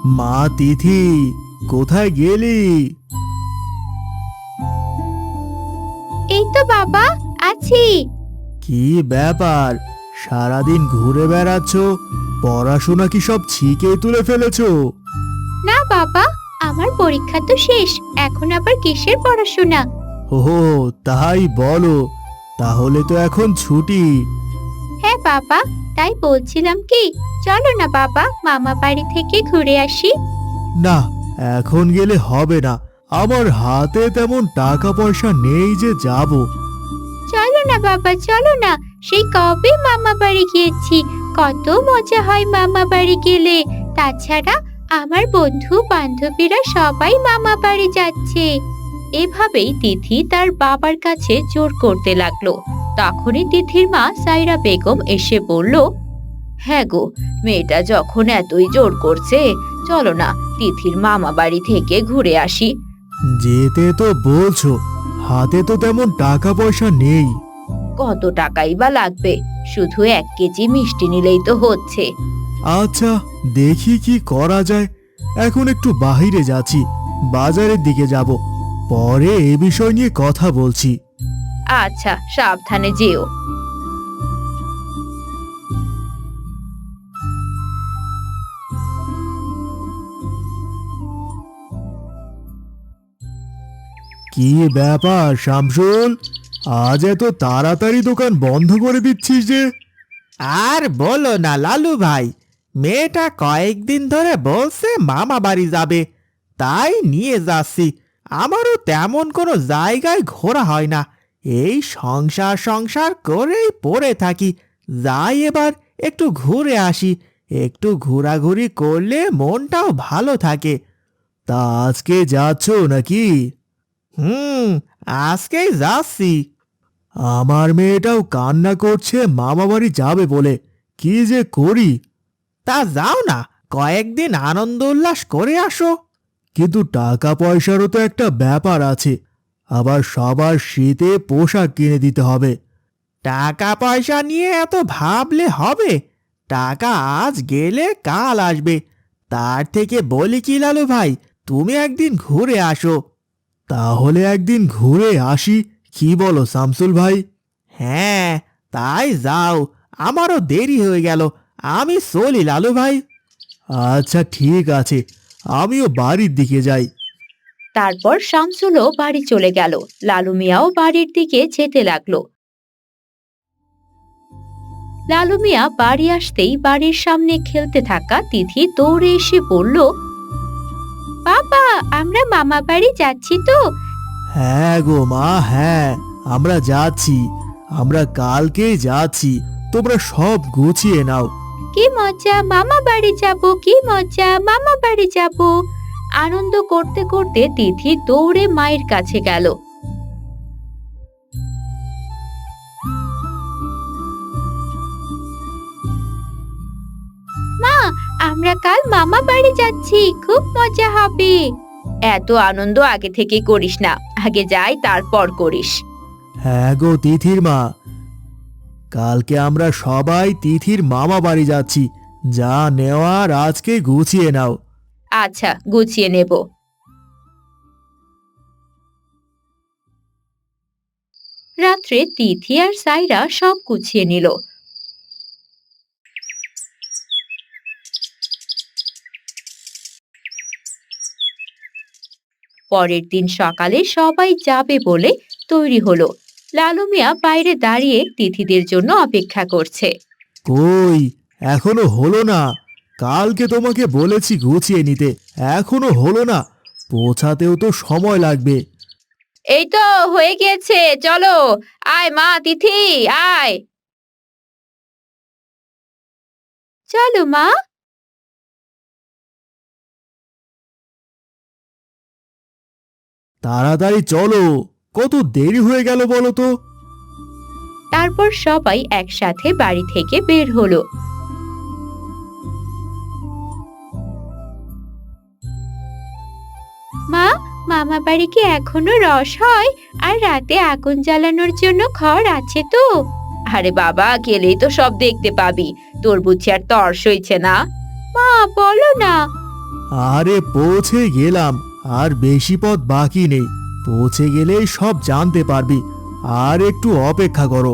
মা তিথি, কোথায় গেলি? এই তো বাবা, আছি। কি ব্যাপার, সারাদিন ঘুরে বেড়াচ্ছ? পড়াশোনা কি সব ছিকে তুলে ফেলেছো? না বাবা, আমার পরীক্ষা তো শেষ, এখন আবার কিসের পড়াশোনা? ওহো, তাই বলো। তাহলে তো এখন ছুটি। হ্যাঁ বাবা, তাই বলছিলাম কি, চলো না বাবা মামা বাড়ি থেকে ঘুরে আসি। না, এখন গেলে হবে না। আমার হাতে তেমন টাকা পয়সা নেই যে যাব। চলো না বাবা, চলো না। সেই কবে মামা বাড়ি গিয়েছি, কত মজা হয় মামা বাড়ি গেলে। তাছাড়া আমার বন্ধু বান্ধবীরা সবাই মামা বাড়ি যাচ্ছে। এভাবেই তিথি তার বাবার কাছে জোর করতে লাগলো। তখনই তিথির মা সাইরা বেগম এসে বলল, হ্যাঁ গো, মেয়েটা যখন এতই জোর করছে, চলো না তিথির মামা বাড়ি থেকে ঘুরে আসি। যেতে তো বলছো, হাতে তো তেমন টাকা পয়সা নেই। কত টাকাই বা লাগবে, শুধু 1 কেজি মিষ্টি নিলেই তো হচ্ছে। আচ্ছা, দেখি কি করা যায়। এখন একটু বাহিরে যাচ্ছি, বাজারের দিকে যাব। পরে এ বিষয় নিয়ে কথা বলছি। আচ্ছা, সাবধানে যেও। কি ব্যাপার শামসুল, আজ এত তাড়াতাড়ি দোকান বন্ধ করে দিচ্ছিস যে? আর বলো না লালু ভাই, মেয়েটা কয়েকদিন ধরে বলছে মামা বাড়ি যাবে, তাই নিয়ে যাচ্ছি। আমারও তেমন কোনো জায়গায় ঘোরা হয় না, এই সংসার সংসার করেই পড়ে থাকি। যাই এবার একটু ঘুরে আসি, একটু ঘোরাঘুরি করলে মনটাও ভালো থাকে। তা আজকে যাচ্ছ নাকি? আজকেই যাচ্ছি। আমার মেয়েটাও কান্না করছে মামা বাড়ি যাবে বলে। কি যে করি! তা যাও না, কয়েকদিন আনন্দ উল্লাস করে আসো। কিন্তু টাকা পয়সারও তো একটা ব্যাপার আছে। আবার সবার শীতে পোশাক কিনে দিতে হবে। টাকা পয়সা নিয়ে এত ভাবলে হবে? টাকা আজ গেলে কাল আসবে। তার থেকে বলি কি লালু ভাই, তুমি একদিন ঘুরে আসো। তাহলে একদিন ঘুরে আসি, কি বলো শামসুল ভাই? হ্যাঁ, তাই যাও, আমারও দেরি হয়ে গেল, আমি চলি লালু ভাই। আচ্ছা ঠিক আছে, আমিও বাড়ির দিকে যাই। তারপর শামসুলও বাড়ি চলে গেল। লালু মিয়াও বাড়ির দিকে যেতে লাগলো। লালু মিয়া বাড়ি আসতেই বাড়ির সামনে খেলতে থাকা তিথি দৌড়ে এসে বলল, বাবা, আমরা মামা বাড়ি যাচ্ছি তো? হ্যাঁ গো মা, হ্যাঁ, আমরা যাচ্ছি। আমরা কালকেই যাচ্ছি। তোমরা সব গুছিয়ে নাও। কি মজা, মামা বাড়ি যাব, কি মজা, মামা বাড়ি যাব। আনন্দ করতে করতে তিথি দৌড়ে মায়ের কাছে গেল। মা, আমরা কাল মামা বাড়ি যাচ্ছি, খুব মজা হবে। এত আনন্দ আগে থেকে করিস না, আগে যাই তারপর করিস। হ্যাঁ গো তিথির মা, কালকে আমরা সবাই তিথির মামা বাড়ি যাচ্ছি। যা নেওয়ার আজকে গুছিয়ে নাও। আচ্ছা, গুছিয়ে নেব। রাত্রে তিথি আর সাইরা সব গুছিয়ে নিল। পরের দিন সকালে সবাই যাবে বলে তৈরি হলো। লালু মিয়া বাইরে দাঁড়িয়ে তিথিদের জন্য অপেক্ষা করছে। কই, এখনো হলো না? কালকে তোমাকে বলেছি গুছিয়ে নিতে, এখনো হলো না? পৌঁছাতেও তো সময় লাগবে। এই তো হয়ে গিয়েছে, চলো। আয় মা তিথি, আয়। চলো মা। তাড়াতাড়ি চলো, কত দেরি হয়ে গেল বলো তো? তারপর সবাই একসাথে বাড়ি থেকে বের হলো। মা, মামা বাড়ি কি এখনো রস হয়? আর রাতে আগুন জ্বালানোর জন্য খড় আছে তো? আরে বাবা, গেলেই তো সব দেখতে পাবি। তোর বুঝি আর তর সইছে না? মা, বলো না। আরে পৌঁছে গেলাম, আর বেশি পথ বাকি নেই। পৌঁছে গেলেই সব জানতে পারবি। আর একটু অপেক্ষা করো।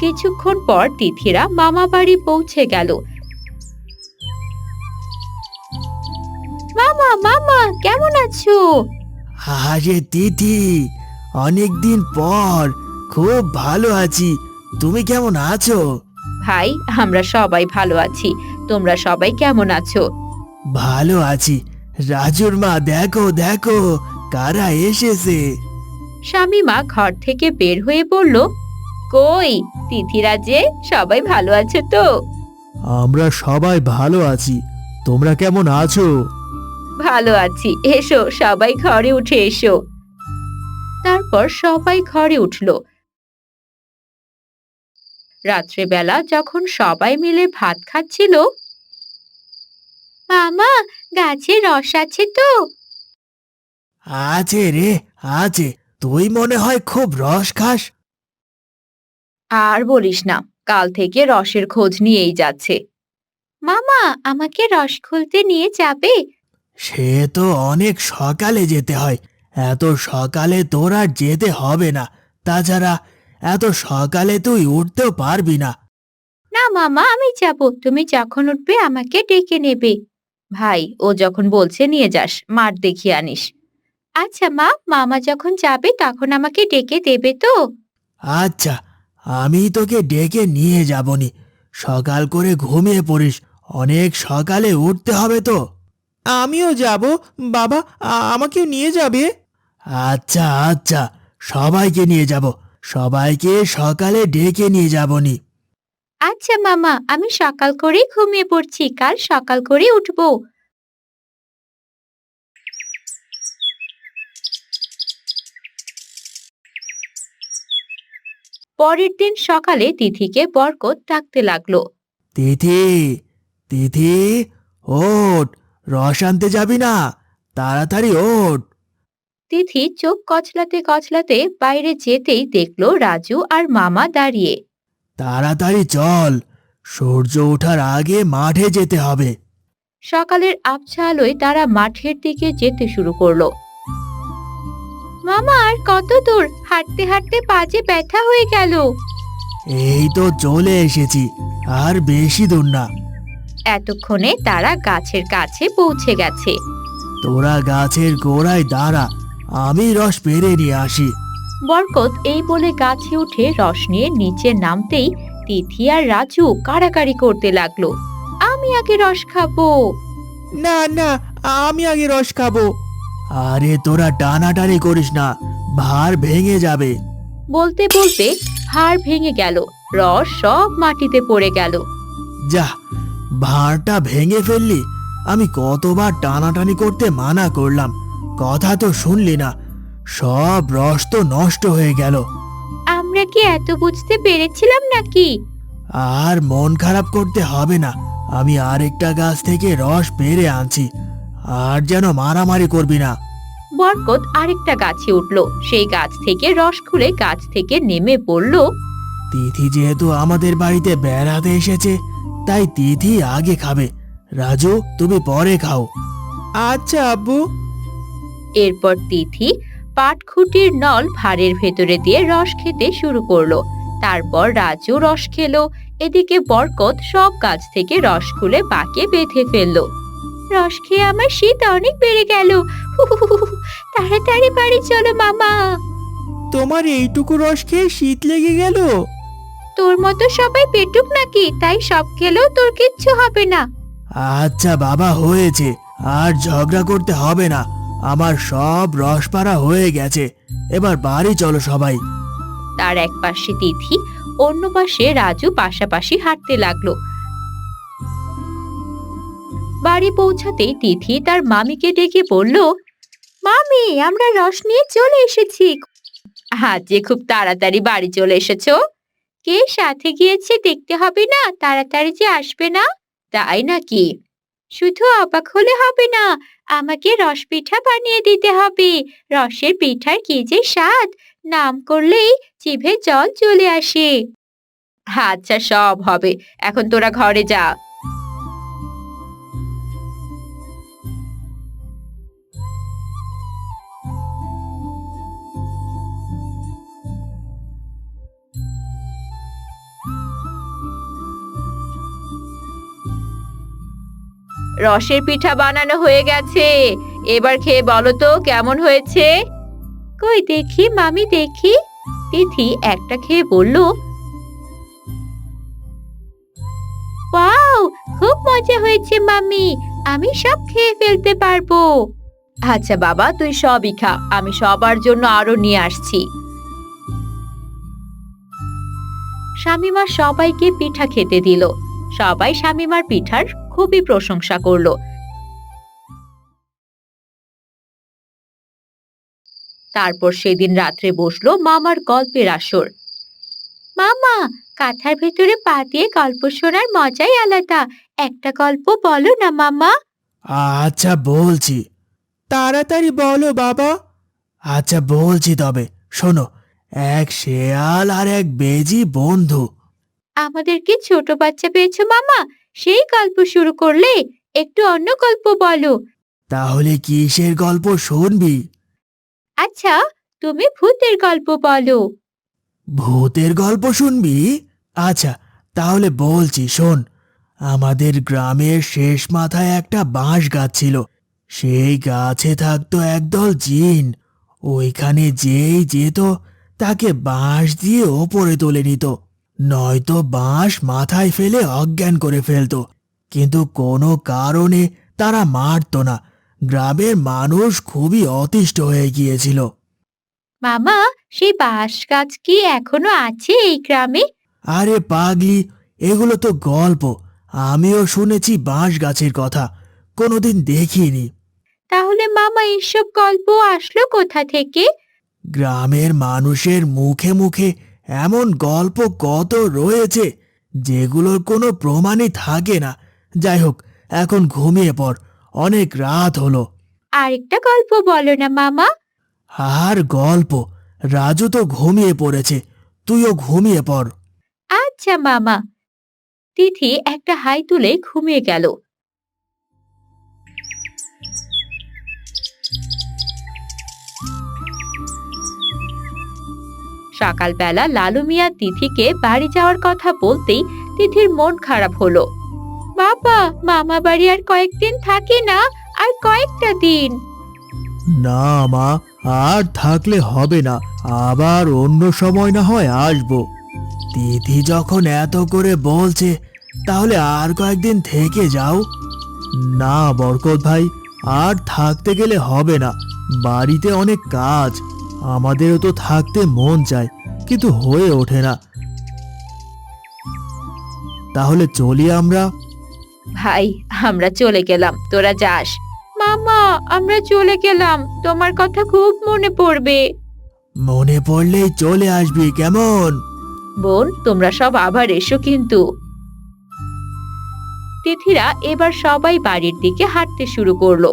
কিছুক্ষণ পর তিথিরা মামা বাড়ি পৌঁছে গেল। মামা মামা কেমন আছো? আরে তিথি, অনেকদিন পর। খুব ভালো আছি। তুমি কেমন আছো? ভাই, আমরা সবাই ভালো আছি। তোমরা সবাই কেমন আছো? ভালো আছি। রাজুর মা, দেখো দেখো কারা এসেছে। স্বামীমা ঘর থেকে বের হয়ে বলল, কই তিথিরা যে? সবাই ভালো আছে তো? আমরা সবাই ভালো আছি। তোমরা কেমন আছো? ভালো আছি, এসো সবাই ঘরে উঠে এসো। তারপর সবাই ঘরে উঠল। রাত্রেবেলা যখন সবাই মিলে ভাত খাচ্ছিল, মামা গাছে রস আছে তো? আছে রে, আছে। তুই মনে হয় খুব রস খাস। আর বলিস না, কাল থেকে রসের খোঁজ নিয়েই যাচ্ছে। মামা আমাকে রস খুলতে নিয়ে যাবে? সে তো অনেক সকালে যেতে হয়। এত সকালে তোর আর যেতে হবে না। তাছাড়া এত সকালে তুই উঠতেও পারবি না। না মামা, আমি যাব। তুমি যখন উঠবে আমাকে ডেকে নেবে। ভাই, ও যখন বলছে নিয়ে যাস, মাঠ দেখিয়ে আনিস। আচ্ছা মা, মামা যখন যাবে তখন আমাকে ডেকে দেবে তো? আচ্ছা, আমি তোকে ডেকে নিয়ে যাবনি। সকাল করে ঘুমিয়ে পড়িস। অনেক সকালে উঠতে হবে তো। আমিও যাব। বাবা, আমাকেও নিয়ে যাবে? আচ্ছা আচ্ছা, সবাইকে নিয়ে যাব। সবাইকে সকালে ডেকে নিয়ে যাবনি। আচ্ছা মামা, আমি সকাল করেই ঘুমিয়ে পড়ছি, কাল সকাল করেই উঠবো। পরের দিন সকালে তিথিকে বরকত ডাকতে লাগলো। তিথি, তিথি, ওঠ। রস আনতে যাবি না? তাড়াতাড়ি ওঠ। তিথি চোখ কচলাতে কচলাতে বাইরে যেতেই দেখলো রাজু আর মামা দাঁড়িয়ে। তাড়াতাড়ি চল, সূর্য ওঠার আগে মাঠে যেতে হবে। সকালের আবছা আলোয় তারা মাঠের দিকে যেতে শুরু করলো। মামা আর কত দূর? হাঁটতে হাঁটতে পা যে ব্যথা হয়ে গেল। এই তো চলে এসেছি, আর বেশি দূর না। এতক্ষণে তারা গাছের কাছে পৌঁছে গেছে। তোরা গাছের গোড়ায় দাঁড়া, আমি রস পেরে নিয়ে আসি। বরকত এই বলে গাছে উঠে রস নিয়ে নিচে নামতেই তিথি আর রাজু কাড়াকাড়ি করতে লাগলো। আমি আগে রস খাবো। না না, আমি আগে রস খাবো। আরে তোরা টানাটানি করিস না, ভার ভেঙে যাবে। বলতে বলতে হাড় ভেঙে গেল, রস সব মাটিতে পড়ে গেল। যা, ভাঁড়টা ভেঙে ফেললি। আমি কতবার টানাটানি করতে মানা করলাম, কথা তো শুনলি না। সব রস তো নষ্ট হয়ে গেল। আমরা কি এত বুঝতে পেরেছিলাম নাকি? আর মন খারাপ করতে হবে না। আমি আরেকটা গাছ থেকে রস পেরে আনছি। আর যেন মারামারি করবি না। বরকত আরেকটা গাছে উঠলো। সেই গাছ থেকে রস খুলে গাছ থেকে নেমে বলল, তিথি যেহেতু আমাদের বাড়িতে বেড়াতে এসেছে, তাই তিথি আগে খাবে। রাজু, তুমি পরে খাও। আচ্ছা আব্বু। এরপর তিথি পাটখুটির নল ভাঁড়ের ভেতরে দিয়ে রস খেতে শুরু করলো। তারপর রাজু রস খেলো। এদিকে বরকত সব গাছ থেকে রস খুলে বাঁকে বেঁধে ফেললো। রস খেয়ে আমার শীত অনেক বেড়ে গেল। তাড়াতাড়ি বাড়ি চলো মামা। তোমার এইটুকু রস খেয়ে শীত লেগে গেল? তোর মতো সবাই পেটুক নাকি, তাই সব খেলেও তোর কিচ্ছু হবে না। আচ্ছা বাবা, হয়েছে। আর ঝগড়া করতে হবে না। আমার সব রস পাড়া হয়ে গেছে। এবার বাড়ি চলো সবাই। তার এক পাশে তিথি, অন্য পাশে রাজু পাশাপাশি হাঁটতে লাগলো। বাড়ি পৌঁছাতেই তিথি তার মামিকে ডেকে বলল, মামি, আমরা রস নিয়ে চলে এসেছি। আজ যে খুব তাড়াতাড়ি বাড়ি চলে এসেছো। কে সাথে গিয়েছে দেখতে হবে না? তাড়াতাড়ি যে আসবে না। তাই নাকি? শুধু অবাক হলে হবে না, আমাকে রস পিঠা বানিয়ে দিতে হবে। রসের পিঠার কি যে স্বাদ, নাম করলেই জিভে জল চলে আসে। আচ্ছা, সব হবে। এখন তোরা ঘরে যা। রসের পিঠা বানানো হয়ে গেছে। এবার খেয়ে বলো তো কেমন হয়েছে। কই দেখি মামি দেখি। তিথি একটা খেয়ে বলল, ওয়াও, খুব মজা হয়েছে মামি, আমি সব খেয়ে ফেলতে পারবো। আচ্ছা বাবা, তুই সবই খা, আমি সবার জন্য আরো নিয়ে আসছি। শামিমা সবাইকে পিঠা খেতে দিল। সবাই শামিমার পিঠার খুবই প্রশংসা করলো। তারপর সেদিন রাত্রে বসলো মামার গল্পের আসর। মামা, কাঁথার ভেতরে পা দিয়ে গল্প শোনার মজাই আলাদা। একটা গল্প বলো না মামা। আচ্ছা বলছি। তাড়াতাড়ি বলো বাবা। আচ্ছা বলছি তবে শোনো। এক শেয়াল আর এক বেজি বন্ধু। আমাদের কি ছোট বাচ্চা পেয়েছো মামা? সেই গল্প শুরু করলে, একটু অন্য গল্প বলো। তাহলে কিসের গল্প শুনবি? আচ্ছা, তুমি ভূতের গল্প বলো। ভূতের গল্প শুনবি? আচ্ছা তাহলে বলছি শোন। আমাদের গ্রামের শেষ মাথায় একটা বাঁশ গাছ ছিল। সেই গাছে থাকতো একদল জিন। ওইখানে যেই যেত তাকে বাঁশ দিয়ে ওপরে তুলে নিত, নয়তো বাঁশ মাথায় ফেলে অজ্ঞান করে ফেলতো। কিন্তু কোনো কারণে তারা মারতো না। গ্রামের মানুষ খুবই অতিষ্ঠ হয়ে গিয়েছিল। মামা, সেই বাঁশ গাছ কি এখনো আছে এই গ্রামে? আরে পাগলি, এগুলো তো গল্প। আমিও শুনেছি বাঁশ গাছের কথা, কোনোদিন দেখিনি। তাহলে মামা এসব গল্প আসলো কোথা থেকে? গ্রামের মানুষের মুখে মুখে এমন গল্প কত রয়েছে যেগুলোর কোনো প্রমাণই থাকে না। যাই হোক, এখন ঘুমিয়ে পড়, অনেক রাত হলো। আরেকটা গল্প বলো না মামা। আর গল্প? রাজু তো ঘুমিয়ে পড়েছে, তুইও ঘুমিয়ে পড়। আচ্ছা মামা। তিথি একটা হাই তুলে ঘুমিয়ে গেল। সকালবেলা লালু মিয়া তিথিকে বাড়ি যাওয়ার কথা বলতেই তিথির মন খারাপ হলো। বাবা, মামা বাড়ি আর কয়েকদিন থাকি না, আর কয়েকটা দিন। না মা, আর থাকলে হবে না, আবার অন্য সময় না হয় আসবো। তিথি যখন এত করে বলছে তাহলে আর কয়েকদিন থেকে যাও। না বরকত ভাই, আর থাকতে গেলে হবে না, বাড়িতে অনেক কাজ। আমাদেরও তো থাকতে মন চায়, কিন্তু হয়ে ওঠে না। তাহলে চলি আমরা। ভাই, আমরা চলে গেলাম, তোরা যাস। মামা, আমরা চলে গেলাম, তোমার কথা খুব মনে পড়বে। মনে পড়লেই চলে আসবি কেমন? বোন, তোমরা সব আবার এসো কিন্তু। তিথিরা এবার সবাই বাড়ির দিকে হাঁটতে শুরু করলো।